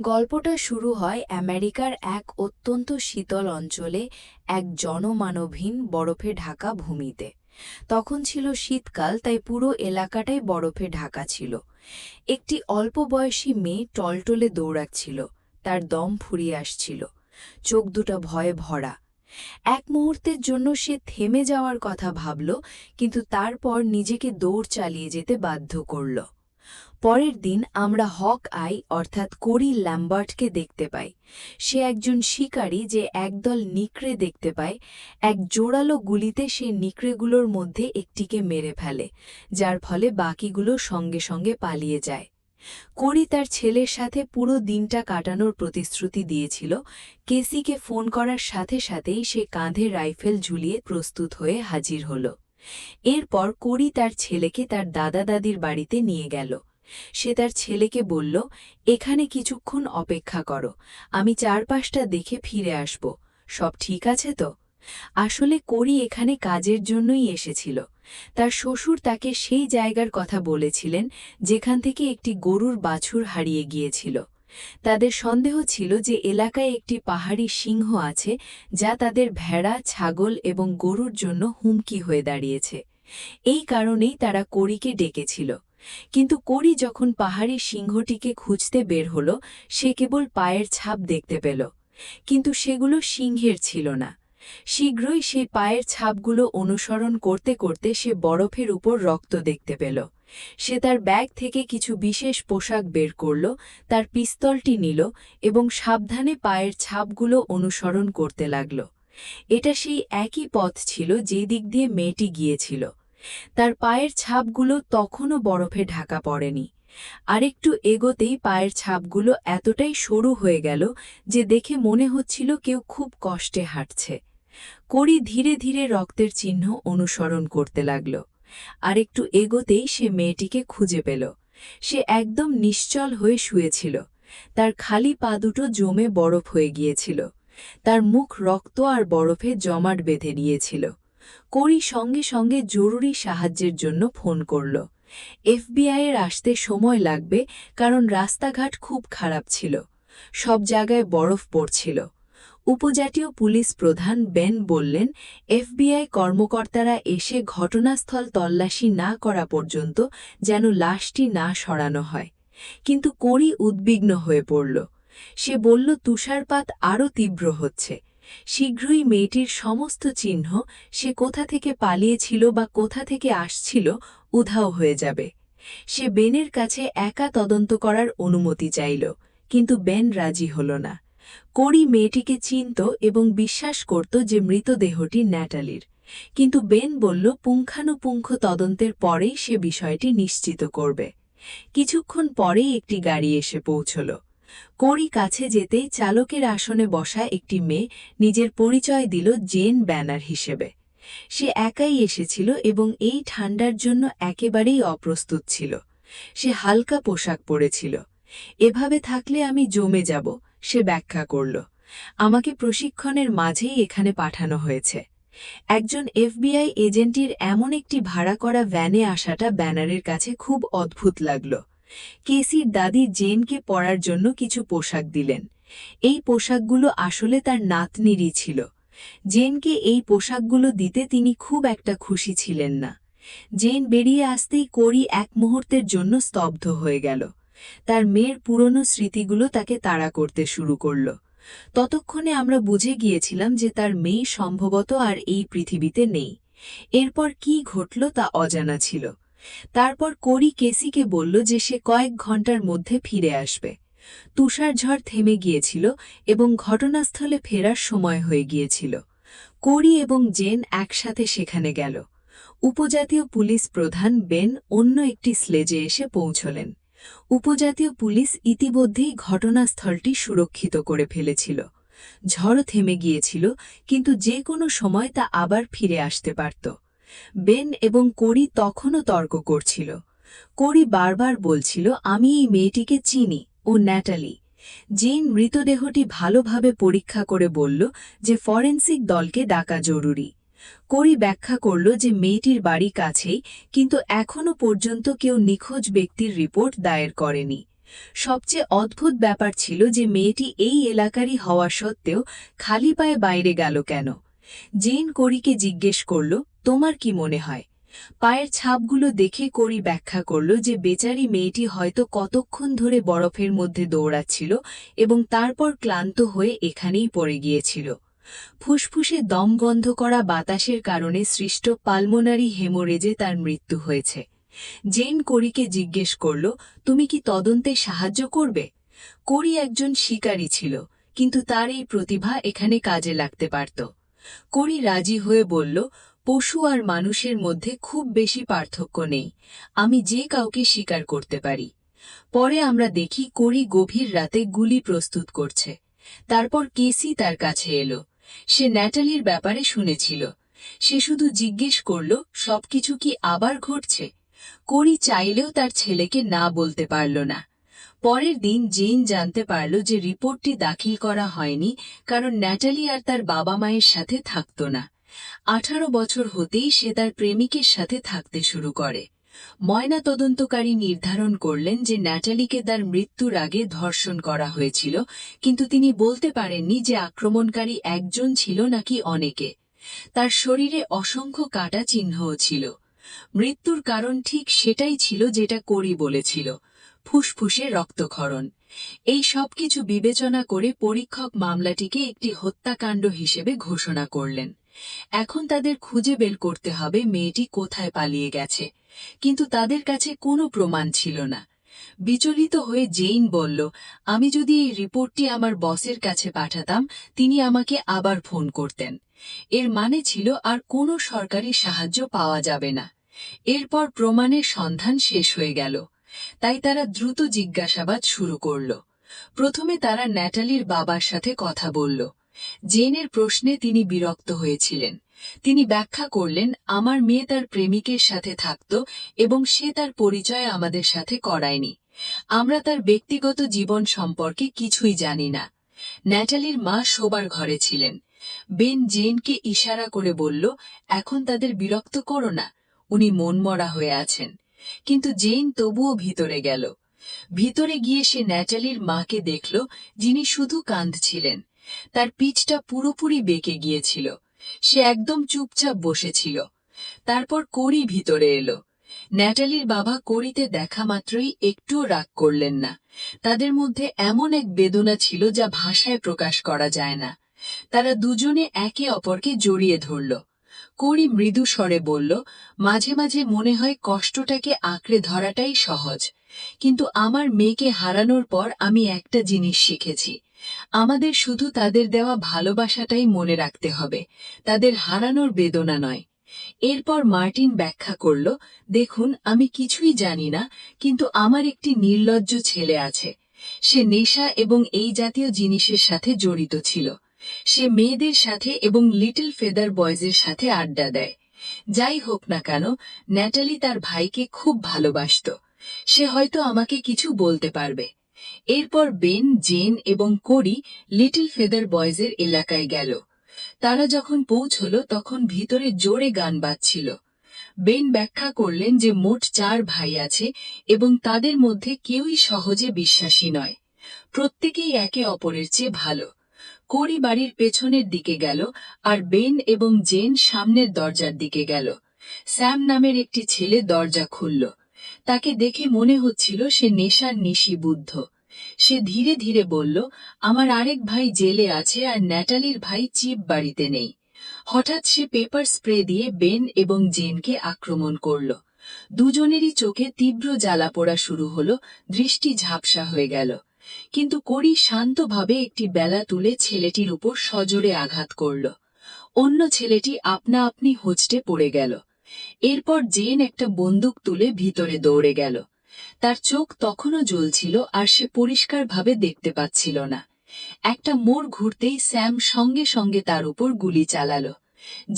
গল্পটা শুরু হয় আমেরিকার এক অত্যন্ত শীতল অঞ্চলে এক জনমানবহীন বরফে ঢাকা ভূমিতে। তখন ছিল শীতকাল, তাই পুরো এলাকাটাই বরফে ঢাকা ছিল। একটি অল্প বয়সী মেয়ে টলটলে দৌড়াচ্ছিল, তার দম ফুরিয়ে আসছিল, চোখ দুটো ভয়ে ভরা। এক মুহূর্তের জন্য সে থেমে যাওয়ার কথা ভাবল, কিন্তু তারপর নিজেকে দৌড় চালিয়ে যেতে বাধ্য করল। পরের দিন আমরা হক আই অর্থাৎ কোরি ল্যাম্বার্টকে দেখতে পাই। সে একজন শিকারী যে একদল নিকড়ে দেখতে পায়। এক জোরালো গুলিতে সে নিকড়েগুলোর মধ্যে একটিকে মেরে ফেলে, যার ফলে বাকিগুলো সঙ্গে সঙ্গে পালিয়ে যায়। কোরি তার ছেলের সাথে পুরো দিনটা কাটানোর প্রতিশ্রুতি দিয়েছিল। কেসিকে ফোন করার সাথে সাথেই সে কাঁধে রাইফেল ঝুলিয়ে প্রস্তুত হয়ে হাজির হল। এরপর কোরি তার ছেলেকে তার দাদা দাদির বাড়িতে নিয়ে গেল। সে তার ছেলেকে বলল, এখানে কিছুক্ষণ অপেক্ষা করো, আমি চারপাশটা দেখে ফিরে আসব। সব ঠিক আছে তো? আসলে কোরি এখানে কাজের জন্যই এসেছিল। তার শ্বশুর তাকে সেই জায়গার কথা বলেছিলেন যেখান থেকে একটি গরুর বাছুর হারিয়ে গিয়েছিল। তাদের সন্দেহ ছিল যে এলাকায় একটি পাহাড়ি সিংহ আছে, যা তাদের ভেড়া, ছাগল এবং গরুর জন্য হুমকি হয়ে দাঁড়িয়েছে। এই কারণেই তারা কোরিকে ডেকেছিল। কিন্তু কোরি যখন পাহাড়ি সিংহটিকে খুঁজতে বের হল, সে কেবল পায়ের ছাপ দেখতে পেল, কিন্তু সেগুলো সিংহের ছিল না। শীঘ্রই সেই পায়ের ছাপগুলো অনুসরণ করতে করতে সে বরফের উপর রক্ত দেখতে পেল। সে তার ব্যাগ থেকে কিছু বিশেষ পোশাক বের করল, তার পিস্তলটি নিল এবং সাবধানে পায়ের ছাপগুলো অনুসরণ করতে লাগল। এটা সেই একই পথ ছিল যে দিক দিয়ে মেয়েটি গিয়েছিল। তার পায়ের ছাপগুলো তখনও বরফে ঢাকা পড়েনি। আরেকটু এগোতেই পায়ের ছাপগুলো এতটাই সরু হয়ে গেল যে দেখে মনে হচ্ছিল কেউ খুব কষ্টে হাঁটছে। কোরি ধীরে ধীরে রক্তের চিহ্ন অনুসরণ করতে লাগল। আরেকটু এগোতেই সে মেয়েটিকে খুঁজে পেল। সে একদম নিশ্চল হয়ে শুয়েছিল। তার খালি পা দুটো জমে বরফ হয়ে গিয়েছিল। তার মুখ রক্ত আর বরফে জমাট বেঁধে গিয়েছিল। কোরি সঙ্গে সঙ্গে জরুরি সাহায্যের জন্য ফোন করল। এফবিআইয়ের আসতে সময় লাগবে, কারণ রাস্তাঘাট খুব খারাপ ছিল, সব জায়গায় বরফ পড়ছিল। উপজাতীয় পুলিশ প্রধান বেন বললেন, এফবিআই কর্মকর্তারা এসে ঘটনাস্থল তল্লাশি না করা পর্যন্ত যেন লাশটি না সরানো হয়। কিন্তু কোরি উদ্বিগ্ন হয়ে পড়ল। সে বলল, তুষারপাত আরও তীব্র হচ্ছে। শীঘ্রই মেয়েটির সমস্ত চিহ্ন, সে কোথা থেকে পালিয়েছিল বা কোথা থেকে আসছিল, উধাও হয়ে যাবে। সে বেনের কাছে একা তদন্ত করার অনুমতি চাইল, কিন্তু বেন রাজি হল না। কোরি মেয়েটিকে চিনত এবং বিশ্বাস করত যে মৃতদেহটি ন্যাটালির, কিন্তু বেন বলল পুঙ্খানুপুঙ্খ তদন্তের পরেই সে বিষয়টি নিশ্চিত করবে। কিছুক্ষণ পরেই একটি গাড়ি এসে পৌঁছল। কোরি কাছে যেতেই চালকের আসনে বসা একটি মেয়ে নিজের পরিচয় দিল জেন ব্যানার হিসেবে। সে একাই এসেছিল এবং এই ঠান্ডার জন্য একেবারেই অপ্রস্তুত ছিল। সে হালকা পোশাক পরেছিল। এভাবে থাকলে আমি জমে যাব, সে ব্যাখ্যা করল। আমাকে প্রশিক্ষণের মাঝেই এখানে পাঠানো হয়েছে। একজন এফবিআই এজেন্টের এমন একটি ভাড়া করা ভ্যানে আসাটা ব্যানারের কাছে খুব অদ্ভুত লাগল। কেসির দাদি জেনকে পরার জন্য কিছু পোশাক দিলেন। এই পোশাকগুলো আসলে তার নাতনিরই ছিল। জেনকে এই পোশাকগুলো দিতে তিনি খুব একটা খুশি ছিলেন না। জেন বেরিয়ে আসতেই কোরি এক মুহূর্তের জন্য স্তব্ধ হয়ে গেল। তার মেয়ের পুরনো স্মৃতিগুলো তাকে তাড়া করতে শুরু করল। ততক্ষণে আমরা বুঝে গিয়েছিলাম যে তার মেয়ে সম্ভবত আর এই পৃথিবীতে নেই। এরপর কি ঘটল তা অজানা ছিল। তারপর কোরি কেসিকে বলল যে সে কয়েক ঘন্টার মধ্যে ফিরে আসবে। তুষারঝড় থেমে গিয়েছিল এবং ঘটনাস্থলে ফেরার সময় হয়ে গিয়েছিল। কোরি এবং জেন একসাথে সেখানে গেল। উপজাতীয় পুলিশ প্রধান বেন অন্য একটি স্লেজে এসে পৌঁছলেন। উপজাতীয় পুলিশ ইতিমধ্যেই ঘটনাস্থলটি সুরক্ষিত করে ফেলেছিল। ঝড় থেমে গিয়েছিল, কিন্তু যে কোনো সময় তা আবার ফিরে আসতে পারত। বেন এবং কোরি তখনও তর্ক করছিল। কোরি বারবার বলছিল, আমি এই মেয়েটিকে চিনি, ও ন্যাটালি। জেন মৃতদেহটি ভালোভাবে পরীক্ষা করে বলল যে ফরেনসিক দলকে ডাকা জরুরি। কোরি ব্যাখ্যা করল যে মেয়েটির বাড়ি কাছেই, কিন্তু এখনও পর্যন্ত কেউ নিখোঁজ ব্যক্তির রিপোর্ট দায়ের করেনি। সবচেয়ে অদ্ভুত ব্যাপার ছিল যে মেয়েটি এই এলাকারই হওয়া সত্ত্বেও খালি পায়ে বাইরে গেল কেন। জেন কোরিকে জিজ্ঞেস করল, তোমার কি মনে হয়? পায়ের ছাপগুলো দেখে কোরি ব্যাখ্যা করল যে বেচারি মেয়েটি হয়তো কতক্ষণ ধরে বরফের মধ্যে দৌড়াচ্ছিল এবং তারপর ক্লান্ত হয়ে এখানেই পড়ে গিয়েছিল। ফুসফুসে দম বন্ধ করা বাতাসের কারণে সৃষ্ট পালমোনারি হেমোরেজে তার মৃত্যু হয়েছে। জেন কোরিকে জিজ্ঞেস করল, তুমি কি তদন্তে সাহায্য করবে? কোরি একজন শিকারী ছিল, কিন্তু তার এই প্রতিভা এখানে কাজে লাগতে পারত। কোরি রাজি হয়ে বলল, পশু আর মানুষের মধ্যে খুব বেশি পার্থক্য নেই, আমি যে কাউকে শিকার করতে পারি। পরে আমরা দেখি কোরি গভীর রাতে গুলি প্রস্তুত করছে। তারপর কেসি তার কাছে এলো। সে ন্যাটালির ব্যাপারে শুনেছিল। সে শুধু জিজ্ঞেস করল, সবকিছু কি আবার ঘটছে? কোরি চাইলেও তার ছেলেকে না বলতে পারল না। পরের দিন জেন জানতে পারল যে রিপোর্টটি দাখিল করা হয়নি, কারণ ন্যাটালি আর তার বাবা মায়ের সাথে থাকত না। 18 বছর হতেই সে তার প্রেমিকের সাথে থাকতে শুরু করে। ময়নাতদন্তকারী নির্ধারণ করলেন যে ন্যাটালিকে তার মৃত্যুর আগে ধর্ষণ করা হয়েছিল, কিন্তু তিনি বলতে পারেননি যে আক্রমণকারী একজন ছিল নাকি অনেকে। তার শরীরে অসংখ্য কাটা চিহ্নও ছিল। মৃত্যুর কারণ ঠিক সেটাই ছিল যেটা কোরি বলেছিল, ফুসফুসে রক্তক্ষরণ। এই সবকিছু বিবেচনা করে পরীক্ষক মামলাটিকে একটি হত্যাকাণ্ড হিসেবে ঘোষণা করলেন। এখন তাদের খুঁজে বের করতে হবে মেয়েটি কোথায় পালিয়ে গেছে, কিন্তু তাদের কাছে কোনো প্রমাণ ছিল না। বিচলিত হয়ে জেইন বলল, আমি যদি এই রিপোর্টটি আমার বসের কাছে পাঠাতাম, তিনি আমাকে আবার ফোন করতেন। এর মানে ছিল আর কোনো সরকারি সাহায্য পাওয়া যাবে না। এরপর প্রমাণের সন্ধান শেষ হয়ে গেল, তাই তারা দ্রুত জিজ্ঞাসাবাদ শুরু করল। প্রথমে তারা ন্যাটালির বাবার সাথে কথা বলল। জেনের প্রশ্নে তিনি বিরক্ত হয়েছিলেন। তিনি ব্যাখ্যা করলেন, আমার মেয়ে তার প্রেমিকের সাথে থাকত এবং সে তার পরিচয় আমাদের সাথে করায়নি। আমরা তার ব্যক্তিগত জীবন সম্পর্কে কিছুই জানি না। ন্যাটালির মা শোবার ঘরে ছিলেন। বেন জেনকে ইশারা করে বলল, এখন তাদের বিরক্ত করো না, উনি মনমরা হয়ে আছেন। কিন্তু জেন তবুও ভিতরে গেল। ভিতরে গিয়ে সে ন্যাটালির মাকে দেখল, যিনি শুধু কাঁদছিলেন। তার পিঠটা পুরোপুরি বেঁকে গিয়েছিল। সে একদম চুপচাপ বসেছিল। তারপর কোরি ভিতরে এলো। ন্যাটালির বাবা কোরিতে দেখা মাত্রই একটুও রাগ করলেন না। তাদের মধ্যে এমন এক বেদনা ছিল যা ভাষায় প্রকাশ করা যায় না। তারা দুজনে একে অপরকে জড়িয়ে ধরল। কোরি মৃদু স্বরে বলল, মাঝে মাঝে মনে হয় কষ্টটাকে আঁকড়ে ধরাটাই সহজ, কিন্তু আমার মেয়েকে হারানোর পর আমি একটা জিনিস শিখেছি, আমাদের শুধু তাদের দেওয়া ভালোবাসাটাই মনে রাখতে হবে, তাদের হারানোর বেদনা নয়। এরপর মার্টিন ব্যাখ্যা করল, দেখুন, আমি কিছুই জানি না, কিন্তু আমার একটি নির্লজ্জ ছেলে আছে। সে নেশা এবং এই জাতীয় জিনিসের সাথে জড়িত ছিল। সে মেয়েদের সাথে এবং লিটল ফেদার বয়েজের সাথে আড্ডা দেয়। যাই হোক না কেন, ন্যাটালি তার ভাইকে খুব ভালোবাসত। সে হয়তো আমাকে কিছু বলতে পারবে। এরপর বেন, জেন এবং কোরি লিটল ফেদার বয়েজের এলাকায় গেল। তারা যখন পৌঁছল তখন ভিতরে জোরে গান বাজছিল। বেন ব্যাখ্যা করলেন যে মোট 4 ভাই আছে এবং তাদের মধ্যে কেউই সহজে বিশ্বাসী নয়। প্রত্যেকেই একে অপরের চেয়ে ভালো। কোরি বাড়ির পেছনের দিকে গেল, আর বেন এবং জেন সামনের দরজার দিকে গেল। স্যাম নামের একটি ছেলে দরজা খুলল। তাকে দেখে মনে হচ্ছিল সে নেশার নিশি বুদ্ধ। সে ধীরে ধীরে বলল, আমার আরেক ভাই জেলে আছে আর ন্যাটালির ভাই চিপ বাড়িতে নেই। হঠাৎ সে পেপার স্প্রে দিয়ে বেন এবং জেনকে আক্রমণ করল। দুজনেরই চোখে তীব্র জ্বালা পোড়া শুরু হলো, দৃষ্টি ঝাপসা হয়ে গেল। কিন্তু কোরি শান্তভাবে একটি বেলা তুলে ছেলেটির উপর সজোরে আঘাত করল। অন্য ছেলেটি আপনা আপনি হোঁচটে পড়ে গেল। এরপর জেন একটা বন্দুক তুলে ভিতরে দৌড়ে গেল। তার চোখ তখনও জ্বলছিল আর সে পরিষ্কারভাবে দেখতে পাচ্ছিল না। একটা মোড় ঘুরতেই স্যাম সঙ্গে সঙ্গে তার উপর গুলি চালালো।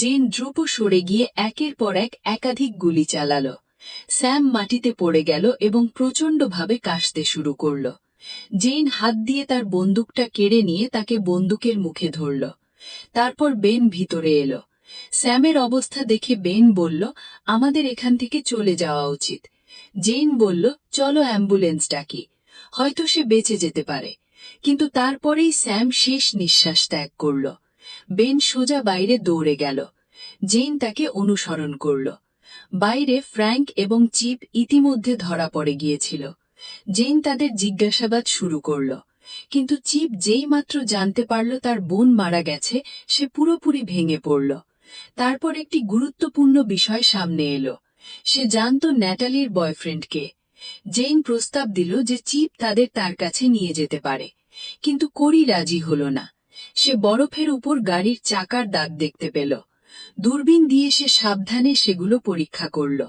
জেন দ্রুত সরে গিয়ে একের পর এক একাধিক গুলি চালালো। স্যাম মাটিতে পড়ে গেল এবং প্রচণ্ডভাবে কাশতে শুরু করল। জেন হাত দিয়ে তার বন্দুকটা কেড়ে নিয়ে তাকে বন্দুকের মুখে ধরল। তারপর বেন ভিতরে এলো। স্যামের অবস্থা দেখে বেন বলল, আমাদের এখান থেকে চলে যাওয়া উচিত। জেন বলল, চলো অ্যাম্বুলেন্স ডাকি। হয়তো সে বেঁচে যেতে পারে। কিন্তু তারপরেই স্যাম শেষ নিঃশ্বাস ত্যাগ করল। বেন সোজা বাইরে দৌড়ে গেল। জেন তাকে অনুসরণ করল। বাইরে ফ্র্যাঙ্ক এবং চিপ ইতিমধ্যে ধরা পড়ে গিয়েছিল। জেন তাদের জিজ্ঞাসাবাদ শুরু করল। কিন্তু চিপ যেই মাত্র জানতে পারল তার বোন মারা গেছে, সে পুরোপুরি ভেঙে পড়ল। তারপর একটি গুরুত্বপূর্ণ বিষয় সামনে এলো। সে জানত ন্যাটালির বয়ফ্রেন্ডকে। জেন প্রস্তাব দিল যে চিপ তাদের তার কাছে নিয়ে যেতে পারে। কিন্তু কোরি রাজি হল না। সে বরফের উপর গাড়ির চাকার দাগ দেখতে পেল। দূরবীন দিয়ে সে সাবধানে সেগুলো পরীক্ষা করল।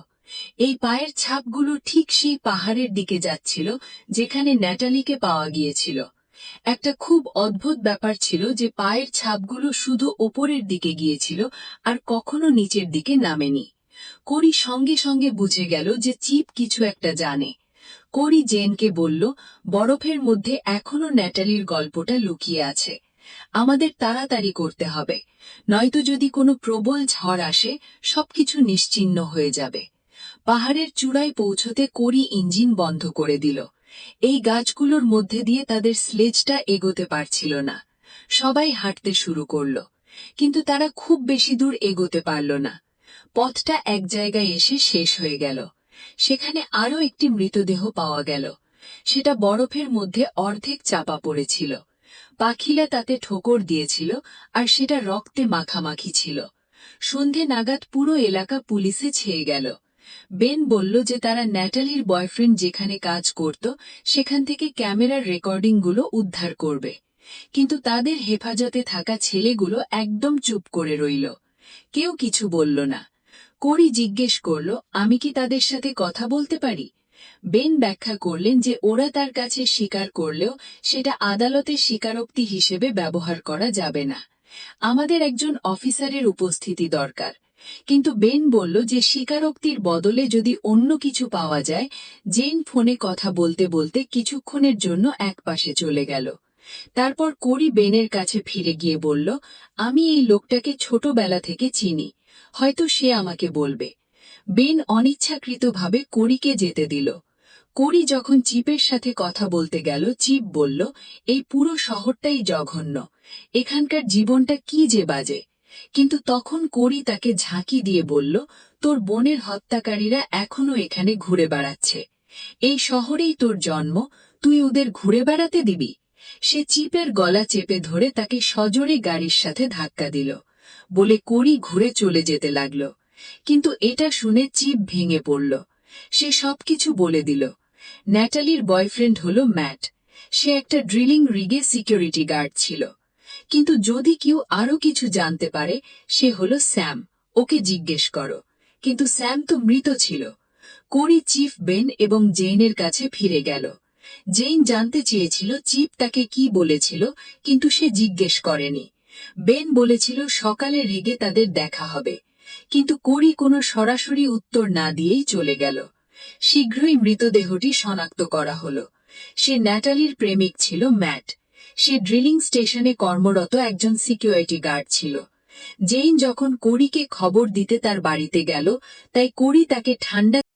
এই পায়ের ছাপগুলো ঠিক সেই পাহাড়ের দিকে যাচ্ছিল যেখানে ন্যাটালিকে পাওয়া গিয়েছিল। একটা খুব অদ্ভুত ব্যাপার ছিল যে পায়ের ছাপগুলো শুধু ওপরের দিকে গিয়েছিল আর কখনো নিচের দিকে নামেনি। কোরি সঙ্গে সঙ্গে বুঝে গেল যে চিপ কিছু একটা জানে। কোরি জেনকে বলল, বরফের মধ্যে এখনো ন্যাটালির গল্পটা লুকিয়ে আছে। আমাদের তাড়াতাড়ি করতে হবে, নয়তো যদি কোনো প্রবল ঝড় আসে সবকিছু নিশ্চিহ্ন হয়ে যাবে। পাহাড়ের চূড়ায় পৌঁছতে কোরি ইঞ্জিন বন্ধ করে দিল। এই গাছগুলোর মধ্যে দিয়ে তাদের স্লেজটা এগোতে পারছিল না। সবাই হাঁটতে শুরু করল, কিন্তু তারা খুব বেশি দূর এগোতে পারল না। পথটা এক জায়গায় এসে শেষ হয়ে গেল। সেখানে আরও একটি মৃতদেহ পাওয়া গেল। সেটা বরফের মধ্যে অর্ধেক চাপা পড়েছিল। পাখিরা তাতে ঠোকর দিয়েছিল আর সেটা রক্তে মাখামাখি ছিল। সন্ধে নাগাদ পুরো এলাকা পুলিশে ছেয়ে গেল। বেন বলল যে তারা ন্যাটালির বয়ফ্রেন্ড যেখানে কাজ করত সেখান থেকে ক্যামেরার রেকর্ডিংগুলো উদ্ধার করবে। কিন্তু তাদের হেফাজতে থাকা ছেলেগুলো একদম চুপ করে রইল। কেউ কিছু বলল না। কোরি জিজ্ঞেস করল, আমি কি তাদের সাথে কথা বলতে পারি? বেন ব্যাখ্যা করলেন যে ওরা তার কাছে স্বীকার করলেও সেটা আদালতে স্বীকারোক্তি হিসেবে ব্যবহার করা যাবে না। আমাদের একজন অফিসারের উপস্থিতি দরকার। কিন্তু বেন বলল যে স্বীকারোক্তির বদলে যদি অন্য কিছু পাওয়া যায়। জেন ফোনে কথা বলতে বলতে কিছুক্ষণের জন্য একপাশে চলে গেল। তারপর কোরি বেনের কাছে ফিরে গিয়ে বলল, আমি এই লোকটাকে ছোটবেলা থেকে চিনি, হয়তো সে আমাকে বলবে। বেন অনিচ্ছাকৃতভাবে কোরিকে যেতে দিল। কোরি যখন চিপের সাথে কথা বলতে গেল, চিপ বলল, এই পুরো শহরটাই জঘন্য, এখানকার জীবনটা কি যে বাজে। কিন্তু তখন কোরি তাকে ঝাঁকি দিয়ে বলল, তোর বোনের হত্যাকারীরা এখনো এখানে ঘুরে বেড়াচ্ছে। এই শহরেই তোর জন্ম, তুই ওদের ঘুরে বেড়াতে দিবি? সে চিপের গলা চেপে ধরে তাকে সজোরে গাড়ির সাথে ধাক্কা দিল। বলে কোরি ঘুরে চলে যেতে লাগল। কিন্তু এটা শুনে চিপ ভেঙে পড়ল। সে সবকিছু বলে দিল। ন্যাটালির বয়ফ্রেন্ড হল ম্যাট। সে একটা ড্রিলিং রিগে সিকিউরিটি গার্ড ছিল। কিন্তু যদি কেউ আরো কিছু জানতে পারে, সে হল স্যাম। ওকে জিজ্ঞেস করো। কিন্তু স্যাম তো মৃত ছিল। কোরি চিফ বেন এবং জেইনের কাছে ফিরে গেল। জেইন জানতে চেয়েছিল চিপ তাকে কি বলেছিল, কিন্তু সে জিজ্ঞেস করেনি। বেন বলেছিল সকালে রিগে তাদের দেখা হবে। কিন্তু কোরি কোনো সরাসরি উত্তর না দিয়েই চলে গেল। শীঘ্রই মৃতদেহটি শনাক্ত করা হলো। সে ন্যাটালির প্রেমিক ছিল ম্যাট। সে ড্রিলিং স্টেশনে কর্মরত একজন সিকিউরিটি গার্ড ছিল। জেইন যখন কোরিকে খবর দিতে তার বাড়িতে গেল, তাই কোরি তাকে ঠান্ডা